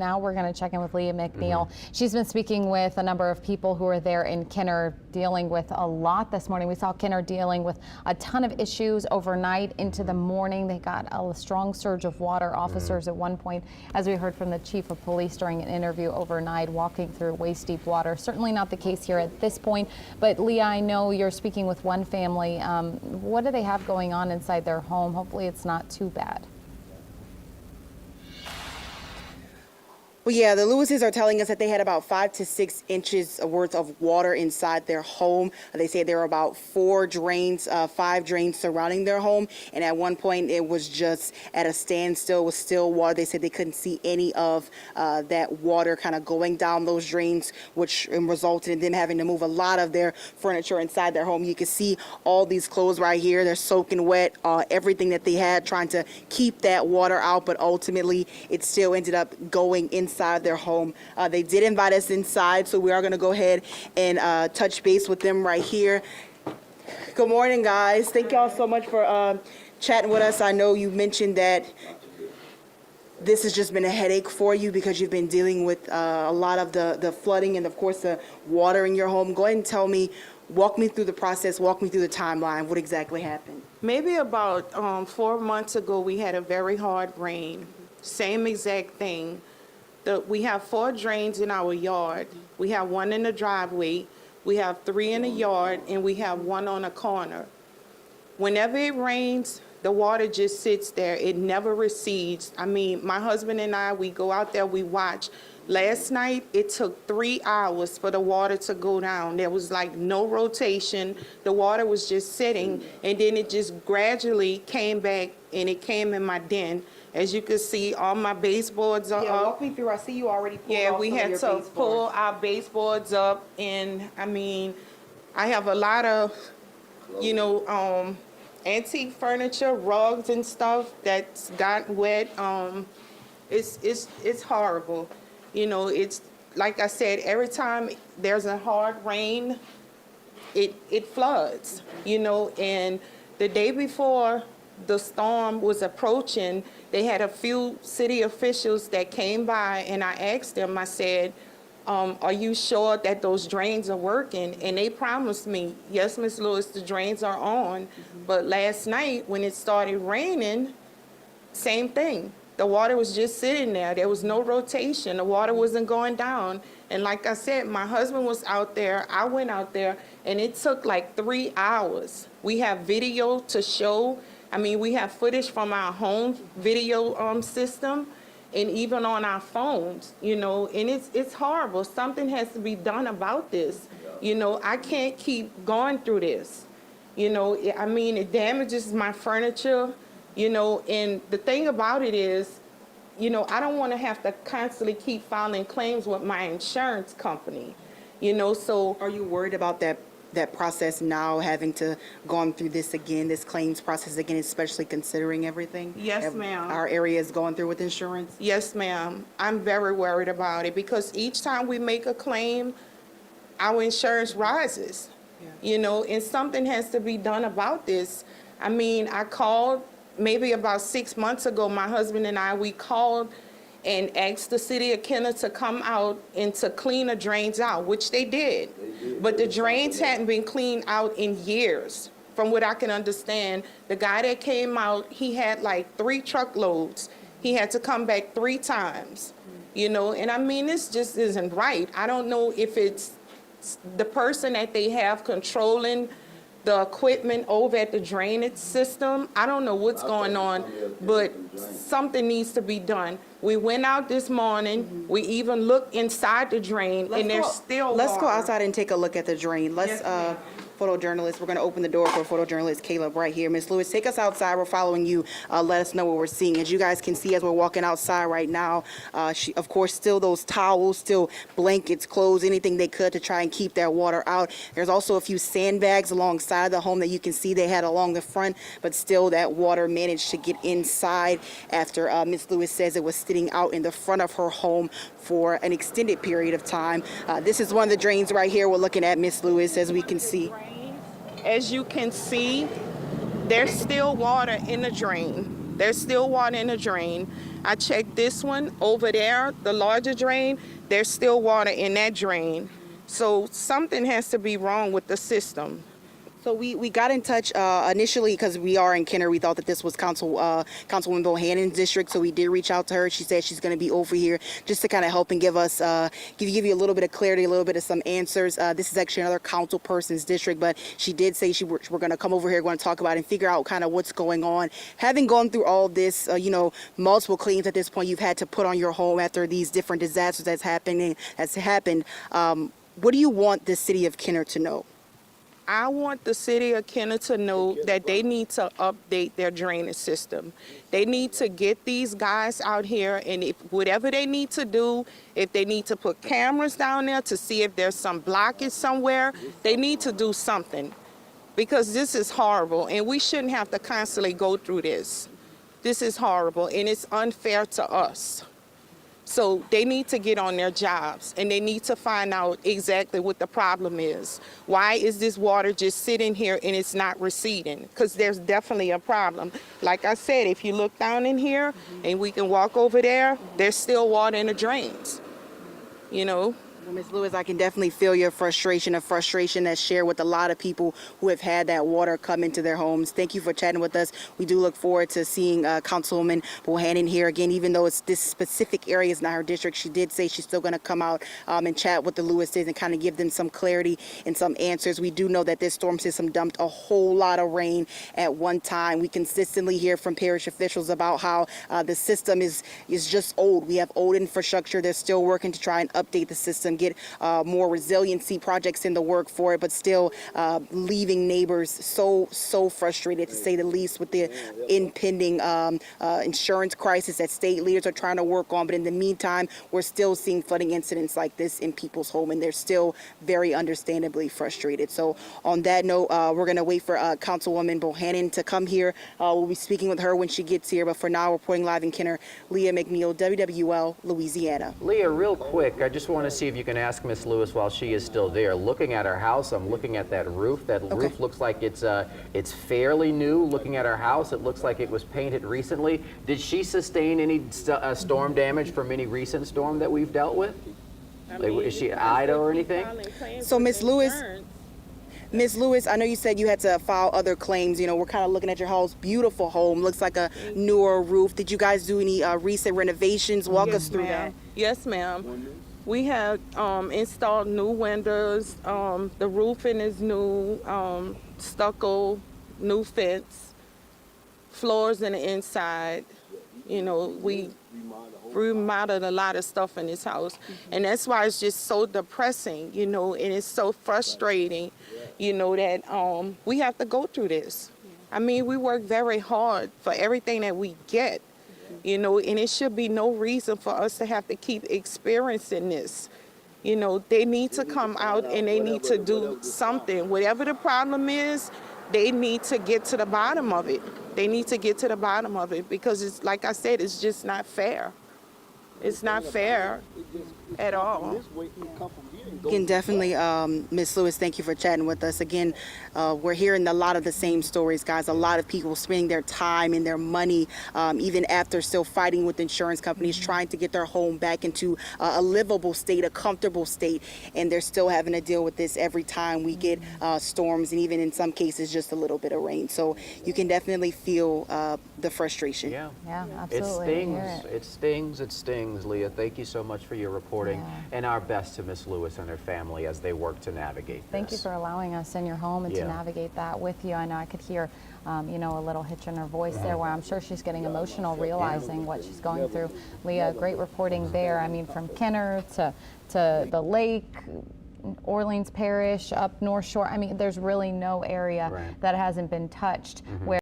Now we're going to check in with Leigha McNeil. She's been speaking with a number of people who are there in Kenner, dealing with a lot this morning. We saw Kenner dealing with a ton of issues overnight into the morning. They got a strong surge of water. Officers at one point, as we heard from the chief of police during an interview overnight, walking through waist-deep water. Certainly not the case here at this point. But Leigha, I know you're speaking with one family. What do they have going on inside their home? Hopefully it's not too bad. Well, yeah, the Lewises are telling us that they had about 5 to 6 inches worth of water inside their home. They say there were about 5 drains surrounding their home. And at one point, it was just at a standstill with still water. They said they couldn't see any of that water kind of going down those drains, which resulted in them having to move a lot of their furniture inside their home. You can see all these clothes right here. They're soaking wet, everything that they had, trying to keep that water out. But ultimately, it still ended up going inside their home. They did invite us inside, so we are going to go ahead and touch base with them right here. Good morning, guys. Thank y'all so much for chatting with us. I know you mentioned that this has just been a headache for you because you've been dealing with a lot of the flooding and, of course, the water in your home. Go ahead and tell me, walk me through the process, walk me through the timeline. What exactly happened? Maybe about 4 months ago, we had a very hard rain. Same exact thing. We have 4 drains in our yard. We have 1 in the driveway. We have 3 in the yard, and we have 1 on a corner. Whenever it rains, the water just sits there. It never recedes. I mean, my husband and I, we go out there, we watch. Last night, it took 3 hours for the water to go down. There was like no rotation. The water was just sitting, and then it just gradually came back, and it came in my den. As you can see, all my baseboards are up. Walk me through. I see you already pulled Yeah, off we some of had your to baseboards. pull our baseboards up, and I mean, I have a lot of, antique furniture, rugs and stuff that's gotten wet. It's horrible. It's like I said, every time there's a hard rain, it floods. And the day before the storm was approaching, they had a few city officials that came by, and I asked them, I said, are you sure that those drains are working? And they promised me, yes, Ms. Lewis, the drains are on. But last night, when it started raining, same thing. The water was just sitting there. There was no rotation. The water wasn't going down. And like I said, my husband was out there. I went out there, and it took like 3 hours. We have video to show. I mean, we have footage from our home video system, and even on our phones, and it's horrible. Something has to be done about this. I can't keep going through this. I mean, it damages my furniture, and the thing about it is, I don't want to have to constantly keep filing claims with my insurance company, so. Are you worried about that process now, having to gone through this again, this claims process again, especially considering everything? Yes, ma'am. Our area is going through with insurance? Yes, ma'am. I'm very worried about it because each time we make a claim, our insurance rises, and something has to be done about this. I mean, I called maybe about 6 months ago, my husband and I, we called and asked the city of Kenner to come out and to clean the drains out, which they did. But the drains hadn't been cleaned out in years. From what I can understand, the guy that came out, he had like 3 truckloads. He had to come back 3 times, and I mean, this just isn't right. I don't know if it's the person that they have controlling the equipment over at the drainage system. I don't know what's going on, but something needs to be done. We went out this morning. We even looked inside the drain, and there's still Let's water. go outside and take a look at the drain. Let's, Yes, photojournalist, we're going to open the door for photojournalist Caleb right here. Ms. Lewis, take us outside. We're following you. Let us know what we're seeing. As you guys can see, as we're walking outside right now, of course, still those towels, still blankets, clothes, anything they could to try and keep that water out. There's also a few sandbags alongside the home that you can see they had along the front, but still that water managed to get inside after Ms. Lewis says it was sitting out in the front of her home for an extended period of time. This is one of the drains right here we're looking at, Ms. Lewis, as we can see. As you can see, there's still water in the drain. There's still water in the drain. I checked this one over there, the larger drain. There's still water in that drain. So something has to be wrong with the system. So we got in touch initially because we are in Kenner. We thought that this was Councilwoman Bohannon's district, so we did reach out to her. She said she's going to be over here just to kind of help and give us give you a little bit of clarity, a little bit of some answers. This is actually another council person's district, but she did say we're going to come over here, going to talk about it and figure out kind of what's going on. Having gone through all this, multiple claims at this point you've had to put on your home after these different disasters that's happened. What do you want the city of Kenner to know? I want the city of Kenner to know that they need to update their drainage system. They need to get these guys out here, and if whatever they need to do, if they need to put cameras down there to see if there's some blockage somewhere, they need to do something, because this is horrible, and we shouldn't have to constantly go through this. This is horrible, and it's unfair to us. So they need to get on their jobs, and they need to find out exactly what the problem is. Why is this water just sitting here and it's not receding? Because there's definitely a problem. Like I said, if you look down in here and we can walk over there, there's still water in the drains, Well, Ms. Lewis, I can definitely feel your frustration, a frustration that's shared with a lot of people who have had that water come into their homes. Thank you for chatting with us. We do look forward to seeing Councilwoman Bohannon here again, even though it's this specific area is not her district. She did say she's still going to come out and chat with the Lewises and kind of give them some clarity and some answers. We do know that this storm system dumped a whole lot of rain at one time. We consistently hear from parish officials about how the system is just old. We have old infrastructure. They're still working to try and update the system, get more resiliency projects in the work for it, but still leaving neighbors so frustrated, to say the least, with the impending insurance crisis that state leaders are trying to work on. But in the meantime, we're still seeing flooding incidents like this in people's home, and they're still very understandably frustrated. So on that note, we're going to wait for Councilwoman Bohannon to come here. We'll be speaking with her when she gets here, but for now, reporting live in Kenner, Leigha McNeil, WWL, Louisiana. Leigha, real quick, I just want to see if you can ask Miss Lewis while she is still there. Looking at our house, I'm looking at that roof. That roof looks like it's fairly new. Looking at our house, it looks like it was painted recently. Did she sustain any storm damage from any recent storm that we've dealt with? Is she Ida or anything? So Miss Lewis, I know you said you had to file other claims. We're kind of looking at your house. Beautiful home. Looks like a newer roof. Did you guys do any recent renovations? Walk us through that. Yes, ma'am. We have installed new windows. The roofing is new, stucco, new fence, floors in the inside. We remodeled a lot of stuff in this house. And that's why it's just so depressing, and it's so frustrating, that we have to go through this. I mean, we work very hard for everything that we get. And it should be no reason for us to have to keep experiencing this. They need to come out and they need to do something. Whatever the problem is, they need to get to the bottom of it. They need to get to the bottom of it, because it's, like I said, it's just not fair. It's not fair at all. Again, definitely, Ms. Lewis, thank you for chatting with us. Again, we're hearing a lot of the same stories, guys. A lot of people spending their time and their money, even after still fighting with insurance companies, trying to get their home back into a livable state, a comfortable state, and they're still having to deal with this every time we get storms, and even in some cases, just a little bit of rain. So you can definitely feel the frustration. Yeah, absolutely. It stings, Leigha. Thank you so much for your reporting, and our best to Miss Lewis and her family as they work to navigate this. Thank you for allowing us in your home and to navigate that with you. I know I could hear, a little hitch in her voice there, where I'm sure she's getting emotional realizing what she's going through. Leigha, great reporting there. I mean, from Kenner to the lake, Orleans Parish, up North Shore. I mean, there's really no area that hasn't been touched where